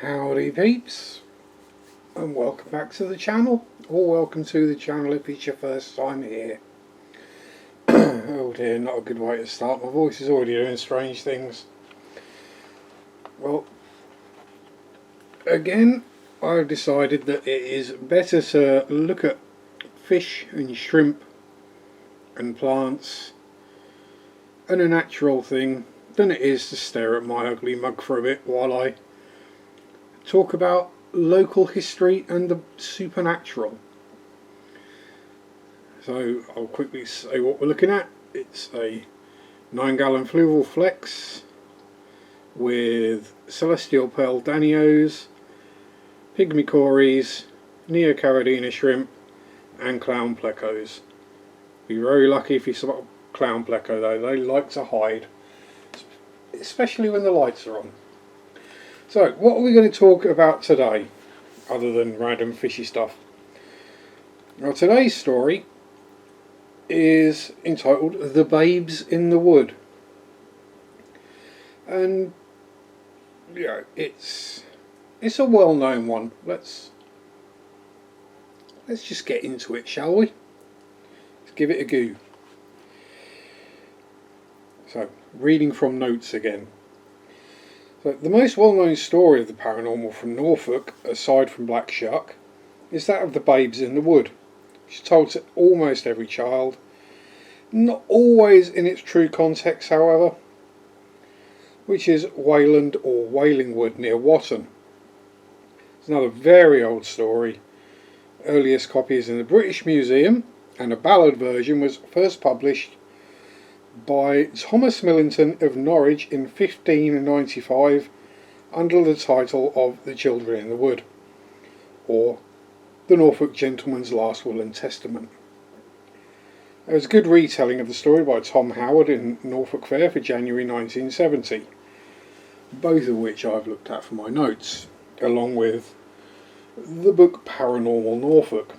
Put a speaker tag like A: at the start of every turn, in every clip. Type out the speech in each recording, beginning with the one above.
A: Howdy peeps, and welcome back to the channel, or welcome to the channel if it's your first time here. Oh dear, not a good way to start. My voice is already doing strange things. Well, again, I've decided that it is better to look at fish and shrimp and plants and a natural thing than it is to stare at my ugly mug for a bit while I talk about local history and the supernatural. So I'll quickly say what we're looking at. It's a 9-gallon fluval flex with celestial pearl danios, pygmy cories, neocaridina shrimp and clown plecos. Be very lucky if you spot a clown pleco though, they like to hide, especially when the lights are on. So, what are we going to talk about today, other than random fishy stuff? Well, today's story is entitled The Babes in the Wood. And, yeah, it's a well-known one. Let's just get into it, shall we? Let's give it a go. So, reading from notes again. So, the most well-known story of the paranormal from Norfolk, aside from Black Shuck, is that of the Babes in the Wood. It's told to almost every child, not always in its true context, however, which is Wayland or Wailing Wood near Watton. It's another very old story. Earliest copy is in the British Museum, and a ballad version was first published by Thomas Millington of Norwich in 1595 under the title of The Children in the Wood, or The Norfolk Gentleman's Last Will and Testament. There was a good retelling of the story by Tom Howard in Norfolk Fair for January 1970, both of which I've looked at for my notes, along with the book Paranormal Norfolk.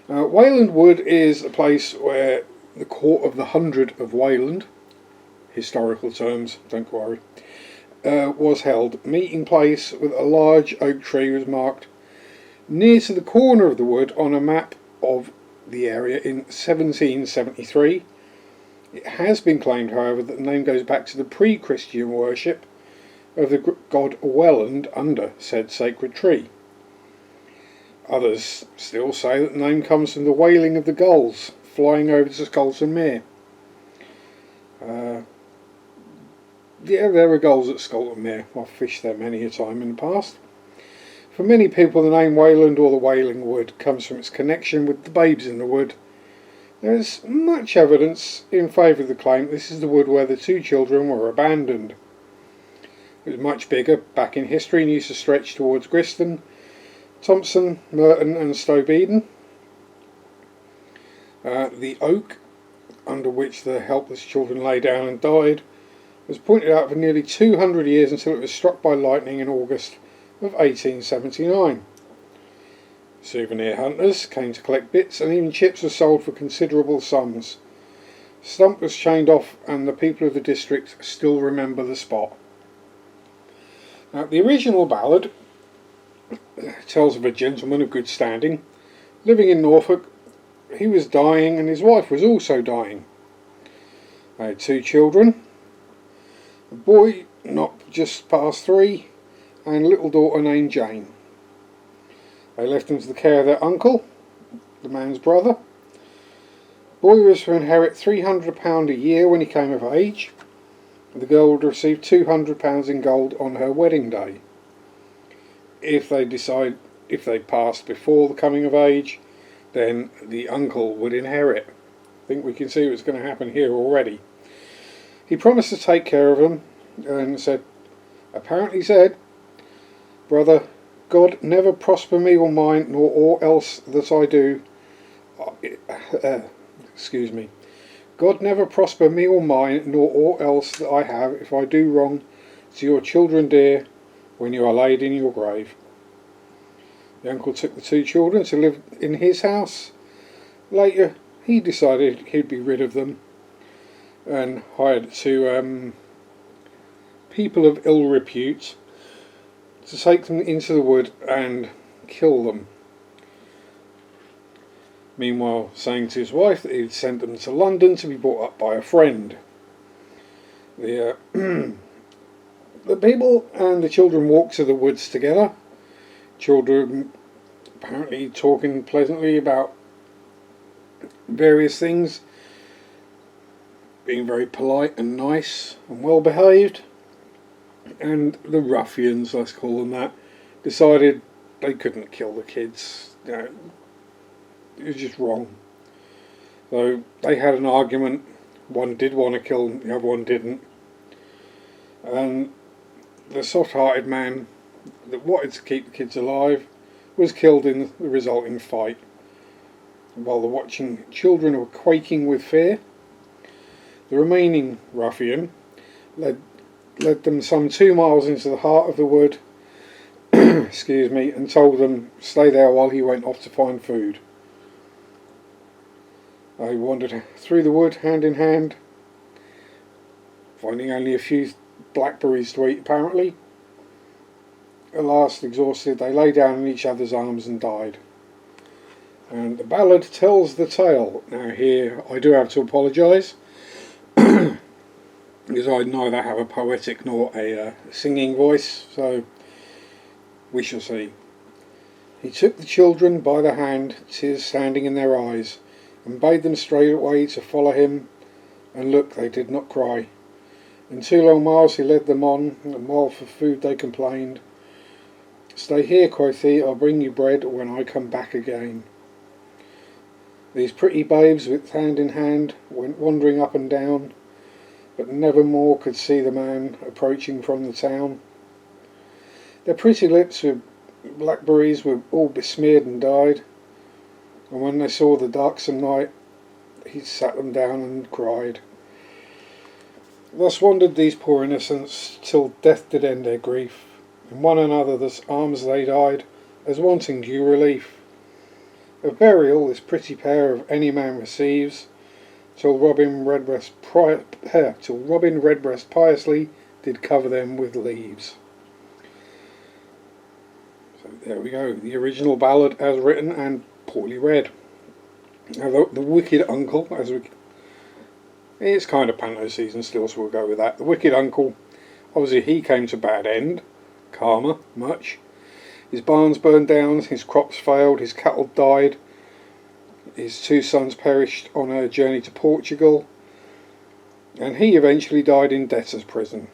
A: Wayland Wood is a place where the Court of the 100 of Wayland, historical terms, don't worry, was held. Meeting place with a large oak tree was marked near to the corner of the wood on a map of the area in 1773. It has been claimed, however, that the name goes back to the pre-Christian worship of the god Welland under said sacred tree. Others still say that the name comes from the wailing of the gulls flying over to Scolton Mere. Yeah, there are gulls at Scolton Mere. I've fished there many a time in the past. For many people, the name Wayland or the Wailing Wood comes from its connection with the Babes in the Wood. There is much evidence in favour of the claim this is the wood where the two children were abandoned. It was much bigger back in history and used to stretch towards Griston, Thompson, Merton and Stow Eden. The oak under which the helpless children lay down and died was pointed out for nearly 200 years until it was struck by lightning in August of 1879. Souvenir hunters came to collect bits, and even chips were sold for considerable sums. The stump was chained off and the people of the district still remember the spot. Now, the original ballad tells of a gentleman of good standing living in Norfolk. He was dying and his wife was also dying. They had two children, a boy not just past 3 and a little daughter named Jane. They left him to the care of their uncle, the man's brother. The boy was to inherit £300 a year when he came of age, and the girl would receive £200 in gold on her wedding day. If they passed before the coming of age, then the uncle would inherit. I think we can see what's going to happen here already. He promised to take care of them and apparently said, "Brother, God never prosper me or mine, nor all else that I do." God never prosper me or mine, nor all else that I have, if I do wrong to your children dear, when you are laid in your grave. The uncle took the two children to live in his house. Later, he decided he'd be rid of them and hired two people of ill repute to take them into the wood and kill them. Meanwhile, saying to his wife that he'd sent them to London to be brought up by a friend. The the people and the children walked to the woods together. Children apparently talking pleasantly about various things, being very polite and nice and well behaved. And the ruffians, let's call them that, decided they couldn't kill the kids. It was just wrong. So they had an argument. One did want to kill them, the other one didn't. And the soft-hearted man that wanted to keep the kids alive was killed in the resulting fight, while the watching children were quaking with fear. The remaining ruffian led them some 2 miles into the heart of the wood excuse me, and told them to stay there while he went off to find food. They wandered through the wood hand in hand, finding only a few blackberries to eat apparently. At last, exhausted, they lay down in each other's arms and died. And the ballad tells the tale. Now here I do have to apologise because I neither have a poetic nor a singing voice, so we shall see. He took the children by the hand, tears standing in their eyes, and bade them straightway to follow him, and look, they did not cry. In 2 long miles he led them on, and while for food they complained, "Stay here," quoth he, "I'll bring you bread when I come back again." These pretty babes, with hand in hand, went wandering up and down, but never more could see the man approaching from the town. Their pretty lips with blackberries were all besmeared and dyed, and when they saw the darksome night, he sat them down and cried. Thus wandered these poor innocents, till death did end their grief. In one another's arms they died, as wanting due relief. Of burial this pretty pair of any man receives, till Robin Redbreast piously did cover them with leaves. So there we go, the original ballad as written and poorly read. Now the wicked uncle, it's kind of panto season still, so we'll go with that. The wicked uncle, obviously he came to bad end, karma, much. His barns burned down, his crops failed, his cattle died, his 2 sons perished on a journey to Portugal, and he eventually died in debtor's prison.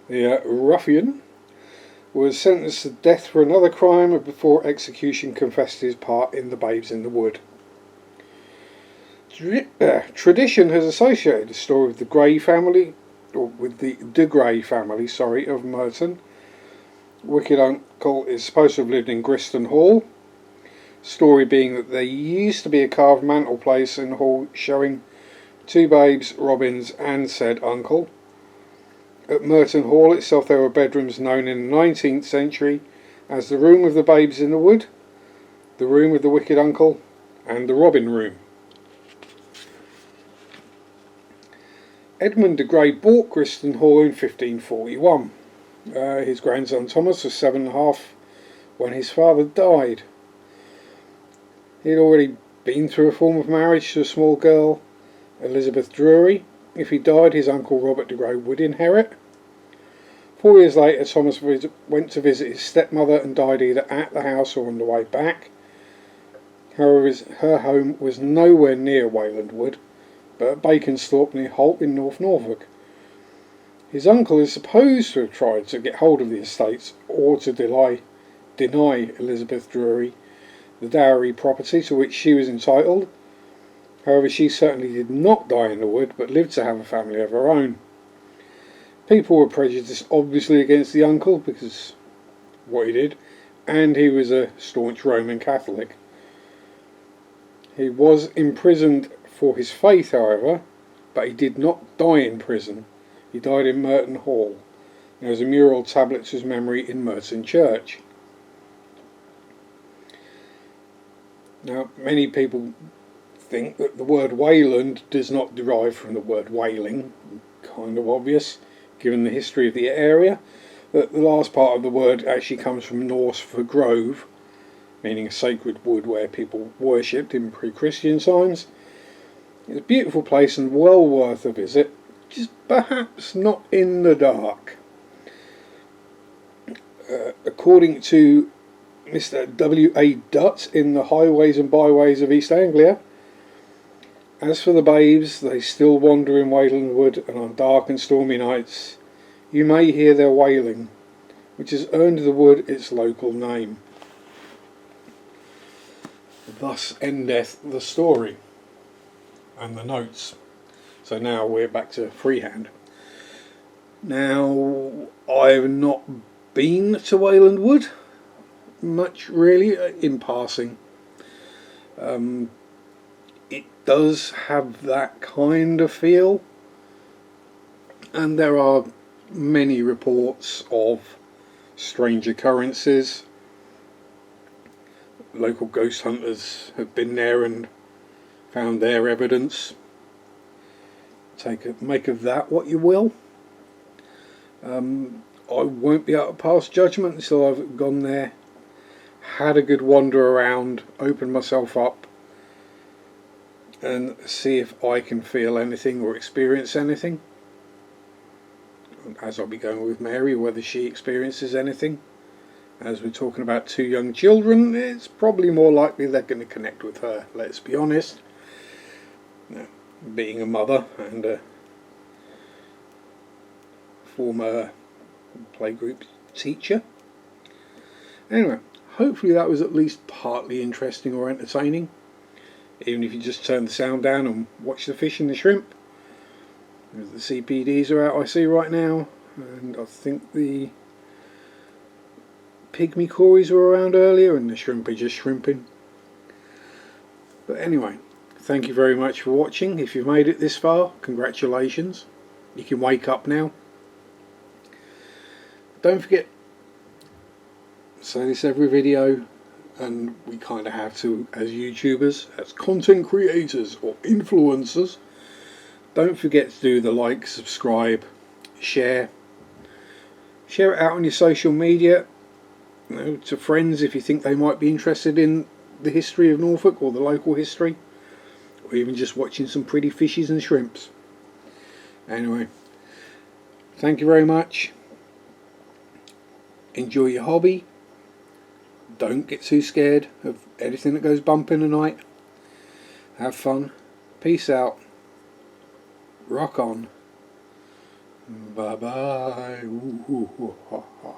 A: The ruffian was sentenced to death for another crime, and before execution confessed his part in the Babes in the Wood. Tradition has associated the story with the Grey family, or with the De Grey family, of Merton. Wicked uncle is supposed to have lived in Griston Hall. Story being that there used to be a carved mantelpiece in the hall showing 2 babes, Robins, and said uncle. At Merton Hall itself there were bedrooms known in the 19th century as the Room of the Babes in the Wood, the Room of the Wicked Uncle, and the Robin Room. Edmund de Grey bought Griston Hall in 1541. His grandson Thomas was 7.5 when his father died. He had already been through a form of marriage to a small girl, Elizabeth Drury. If he died, his uncle Robert de Grey would inherit. 4 years later, Thomas went to visit his stepmother and died either at the house or on the way back. However, her home was nowhere near Wayland Wood, but at Baconsthorpe near Holt in North Norfolk. His uncle is supposed to have tried to get hold of the estates or to deny Elizabeth Drury the dowry property to which she was entitled. However, she certainly did not die in the wood, but lived to have a family of her own. People were prejudiced obviously against the uncle because of what he did, and he was a staunch Roman Catholic. He was imprisoned for his faith, however, but he did not die in prison. He died in Merton Hall. There is a mural tablet to his memory in Merton Church. Now, many people think that the word Wayland does not derive from the word whaling. Kind of obvious, given the history of the area. The last part of the word actually comes from Norse for grove, meaning a sacred wood where people worshipped in pre-Christian times. It's a beautiful place and well worth a visit, just perhaps not in the dark. According to Mr. W.A. Dutt in the Highways and Byways of East Anglia, as for the babes, they still wander in Wayland Wood, and on dark and stormy nights you may hear their wailing, which has earned the wood its local name. Thus endeth the story and the notes. So now we're back to freehand. Now, I've not been to Wayland Wood much, really, in passing. It does have that kind of feel, and there are many reports of strange occurrences. Local ghost hunters have been there and found their evidence. Make of that what you will. I won't be able to pass judgment until I've gone there, had a good wander around, opened myself up, and see if I can feel anything or experience anything. As I'll be going with Mary, whether she experiences anything. As we're talking about two young children, it's probably more likely they're going to connect with her, let's be honest. Now, being a mother and a former playgroup teacher. Anyway, hopefully that was at least partly interesting or entertaining, even if you just turn the sound down and watch the fish and the shrimp. The CPDs are out, I see right now, and I think the pygmy cories were around earlier, and the shrimp are just shrimping. But anyway, thank you very much for watching. If you've made it this far, congratulations. You can wake up now. Don't forget, I say this every video, and we kind of have to as YouTubers, as content creators or influencers. Don't forget to do the like, subscribe, share. Share it out on your social media, to friends if you think they might be interested in the history of Norfolk or the local history, or even just watching some pretty fishes and shrimps. Anyway, thank you very much. Enjoy your hobby. Don't get too scared of anything that goes bump in the night. Have fun. Peace out. Rock on. Bye bye. Ooh, ooh, ooh, ha, ha.